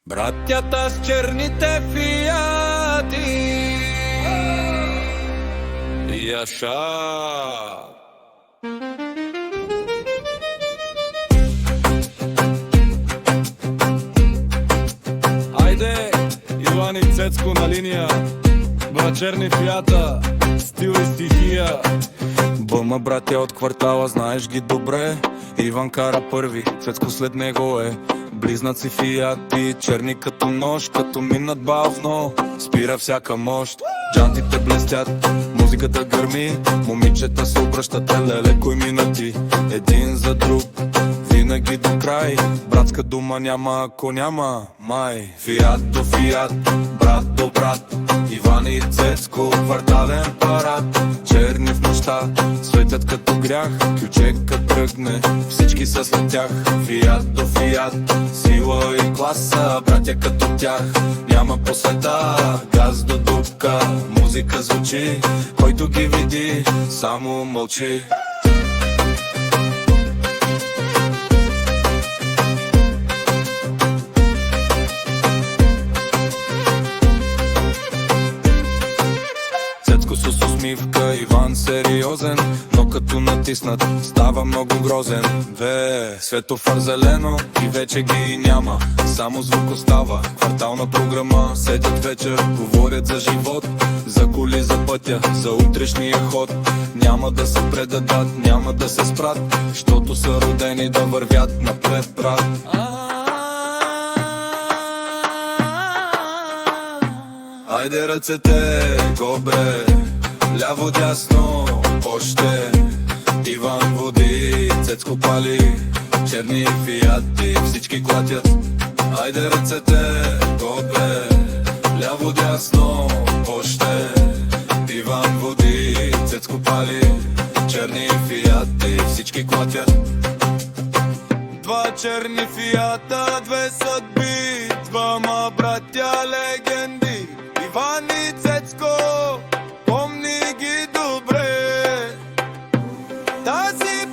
Братята с черните фиати Яша. Айде, Иван и Цецко на линия. Брат черни фията, стил и стихия. Бъма братя от квартала, знаеш ги добре. Иван кара първи, Цецко след него е. Близнаци фияти, черни като нож, като минат бавно, спира всяка мощ. Джантите блестят, музиката гърми, момичета се обръщат, леле кой минати. Един за друг, винаги до край. Братска дума няма, ако няма май. Фиат до фиат, брат до брат, Иван и Цецко, квартален парад. Черни в нощта, светят като грях, ключека тръгне, всички са след тях. Фиат до фиат, сила и класа, братя като тях няма по света. Газ до дупка, музика звучи, който ги види, само мълчи. Цецко с усмивка, Иван сериозен, но като натиснат става много грозен. Светофар зелено и вече ги няма, само звук остава. Квартална програма, седят вечер, говорят за живот, за коли, за пътя, за утрешния ход. Няма да се предадат, няма да се спрат, щото са родени да вървят напред, брат. Айде ръцете гобре, ляво дясно още. Иван води, Цецко пали, черни фияти, всички клатят. Айде ръцете гобре, ляво дясно още. Иван води, Цецко пали, черни фияти, всички клатят. Два черни фията, две съдби, двама братя легенди. Иван и Цецко, помни ги добре. Тази